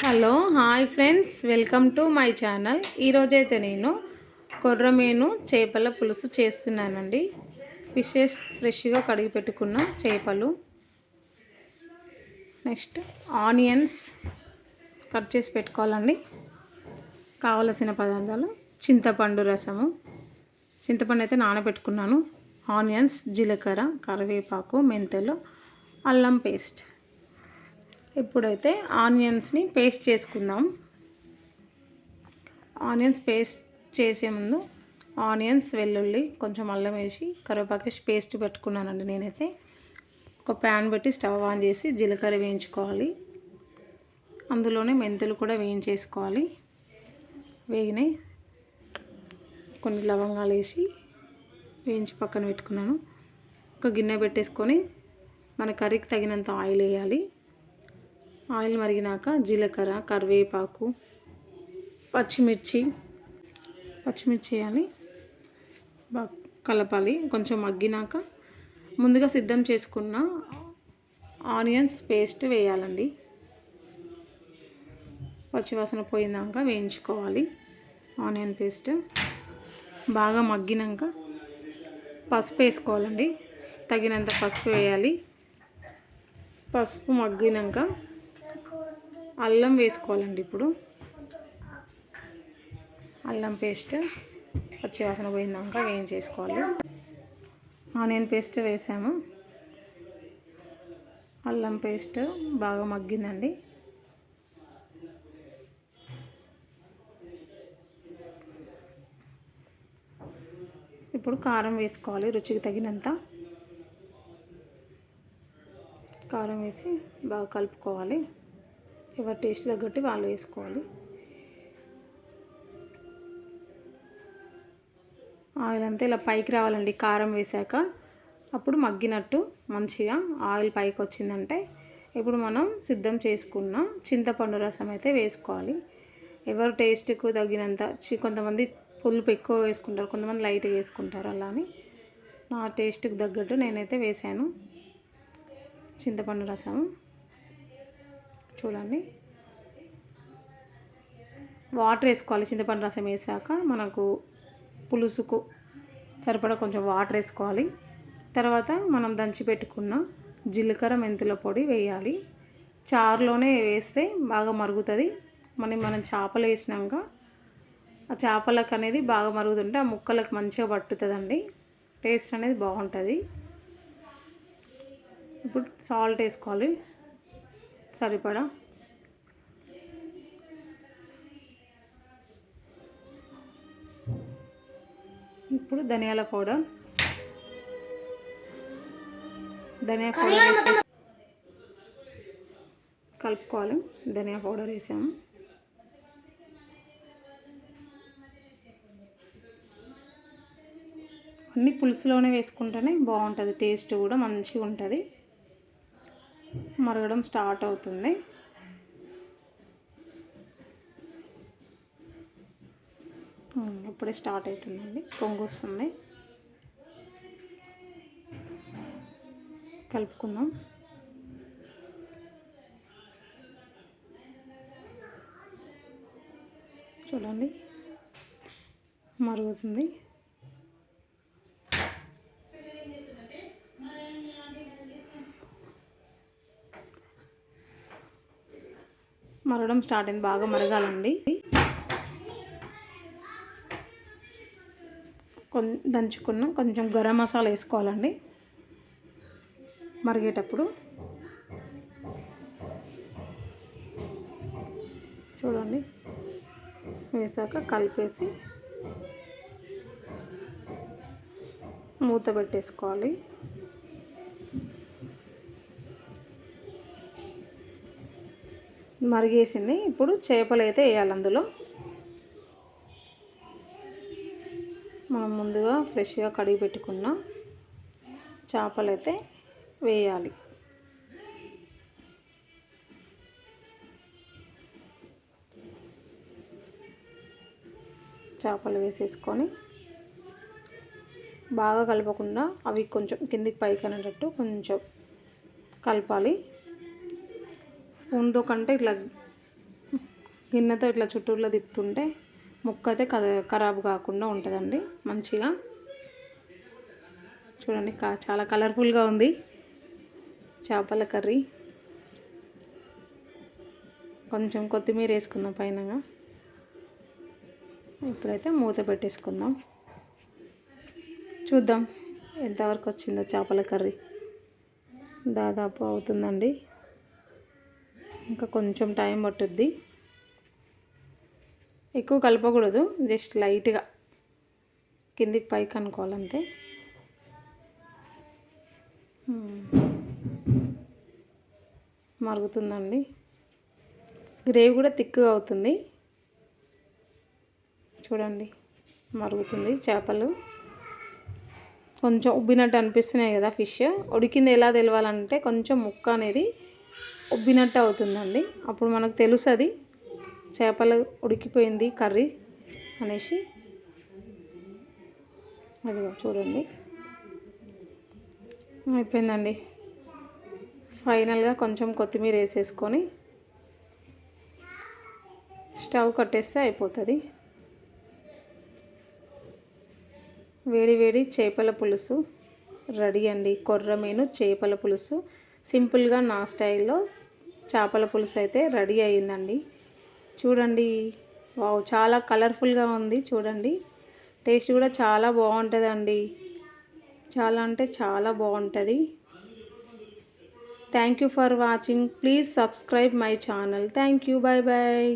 Hello hi friends, welcome to my channel. ఈరోజైతే నేను కొర్రమీను చేపల పులుసు చేస్తున్నానండి. ఫిషెస్ ఫ్రెష్గా కడిగి పెట్టుకున్న చేపలు, నెక్స్ట్ ఆనియన్స్ కట్ చేసి పెట్టుకోవాలండి. కావలసిన పదార్థాలు: చింతపండు రసము, చింతపండు అయితే నానబెట్టుకున్నాను, ఆనియన్స్, జీలకర్ర, కరివేపాకు, మెంతులు, అల్లం పేస్ట్. ఇప్పుడైతే ఆనియన్స్ని పేస్ట్ చేసుకుందాం. ఆనియన్స్ పేస్ట్ చేసే ముందు ఆనియన్స్, వెల్లుల్లి, కొంచెం అల్లం వేసి కరివేపాకు వేసి పేస్ట్ పెట్టుకున్నానండి. నేనైతే ఒక ప్యాన్ పెట్టి స్టవ్ ఆన్ చేసి జీలకర్ర వేయించుకోవాలి. అందులోనే మెంతులు కూడా వేయించేసుకోవాలి. వేగినాయి, కొన్ని లవంగాలు వేసి వేయించి పక్కన పెట్టుకున్నాను. ఒక గిన్నె పెట్టేసుకొని మన కర్రీకి తగినంత ఆయిల్ వేయాలి. ఆయిల్ మరిగినాక జీలకర్ర, కరివేపాకు, పచ్చిమిర్చి వేయాలి. బాగా కలపాలి. కొంచెం మగ్గినాక ముందుగా సిద్ధం చేసుకున్న ఆనియన్స్ పేస్ట్ వేయాలండి. పచ్చివాసన పోయినాక వేయించుకోవాలి. ఆనియన్ పేస్ట్ బాగా మగ్గినాక పసుపు వేసుకోవాలండి. తగినంత పసుపు వేయాలి. పసుపు మగ్గినాక అల్లం వేసుకోవాలండి. ఇప్పుడు అల్లం పేస్ట్ పచ్చివాసన పోయినాక వేయించేసుకోవాలి. ఆనియన్ పేస్ట్ వేసాము. అల్లం పేస్ట్ బాగా మగ్గిందండి. ఇప్పుడు కారం వేసుకోవాలి. రుచికి తగినంత కారం వేసి బాగా కలుపుకోవాలి. ఎవరి టేస్ట్ తగ్గట్టు వాళ్ళు వేసుకోవాలి. ఆయిల్ అంతా ఇలా పైకి రావాలండి. కారం వేసాక అప్పుడు మగ్గినట్టు మంచిగా ఆయిల్ పైకి వచ్చిందంటే ఇప్పుడు మనం సిద్ధం చేసుకున్న చింతపండు రసం అయితే వేసుకోవాలి. ఎవరు టేస్ట్కు తగినంత, కొంతమంది పులుపు ఎక్కువ వేసుకుంటారు, కొంతమంది లైట్గా వేసుకుంటారు. అలా అని నా టేస్ట్కి తగ్గట్టు నేనైతే వేసాను చింతపండు రసం. చూడండి, వాటర్ వేసుకోవాలి. చింతపండు రసం వేసాక మనకు పులుసుకు సరిపడా కొంచెం వాటర్ వేసుకోవాలి. తర్వాత మనం దంచి పెట్టుకున్న జీలకర్ర, మెంతుల పొడి వేయాలి. చారులోనే వేస్తే బాగా మరుగుతుంది. మనం చేపలు వేసినాక ఆ చేపలకు అనేది బాగా మరుగుతుంటే ఆ ముక్కలకు మంచిగా పట్టుతుందండి. టేస్ట్ అనేది బాగుంటుంది. ఇప్పుడు సాల్ట్ వేసుకోవాలి సరిపడా. ఇప్పుడు ధనియాల పౌడర్ వేసి కలుపుకోవాలి. ధనియా పౌడర్ వేసాము. అన్నీ పులుసులోనే వేసుకుంటేనే బాగుంటుంది. టేస్ట్ కూడా మంచిగా ఉంటుంది. మరగడం స్టార్ట్ అవుతుంది. ఇప్పుడే స్టార్ట్ అవుతుందండి, పొంగు వస్తుంది. కలుపుకుందాం. చూడండి, మరుగుతుంది. మరగడం స్టార్ట్ అయింది. బాగా మరగాలండి. దంచుకున్న కొంచెం గరం మసాలా వేసుకోవాలండి మరిగేటప్పుడు. చూడండి, వేసాక కలిపేసి మూత పెట్టేసుకోవాలి. మరిగేసింది. ఇప్పుడు చేపలు అయితే వేయాలి. అందులో మనం ముందుగా ఫ్రెష్గా కడిగి పెట్టుకున్న చేపలు అయితే వేయాలి. చేపలు వేసేసుకొని బాగా కలపకుండా అవి కొంచెం కిందికి పైకి అనేటట్టు కొంచెం కలపాలి. స్పూన్తో కంటే ఇట్లా గిన్నెతో ఇట్లా చుట్టూరులో తిప్పుతుంటే ముక్క అయితే ఖరాబ్ కాకుండా ఉంటుందండి మంచిగా. చూడండి చాలా కలర్ఫుల్గా ఉంది చేపల కర్రీ. కొంచెం కొత్తిమీర వేసుకుందాం పైనగా. ఇప్పుడైతే మూత పెట్టేసుకుందాం. చూద్దాం ఎంతవరకు వచ్చిందో చేపల కర్రీ. దాదాపు అవుతుందండి, ఇంకా కొంచెం టైం పట్టుద్ది. ఎక్కువ కలపకూడదు, జస్ట్ లైట్గా కిందికి పైకి అనుకోవాలంతే. మరుగుతుందండి, గ్రేవీ కూడా థిక్గా అవుతుంది. చూడండి మరుగుతుంది. చేపలు కొంచెం ఉబ్బినట్టు అనిపిస్తున్నాయి కదా. ఫిష్ ఉడికింది ఎలా తెలవాలంటే కొంచెం ముక్క అనేది ఉబ్బినట్టు అవుతుందండి, అప్పుడు మనకు తెలుస్తుంది చేపలు ఉడికిపోయింది కర్రీ అనేసి. అదిగో చూడండి అయిపోయిందండి. ఫైనల్గా కొంచెం కొత్తిమీర వేసేసుకొని స్టవ్ కట్టేస్తే అయిపోతుంది. వేడి వేడి చేపల పులుసు రెడీ అండి. కొర్రమీను చేపల పులుసు సింపుల్గా నా స్టైల్లో చేపల పులుసు అయితే రెడీ అయ్యిందండి. చూడండి, వావ్ చాలా కలర్ఫుల్గా ఉంది. చూడండి టేస్ట్ కూడా చాలా బాగుంటుందండి, చాలా అంటే చాలా బాగుంటుంది. Thank you for watching. Please subscribe my channel. Thank you. Bye bye.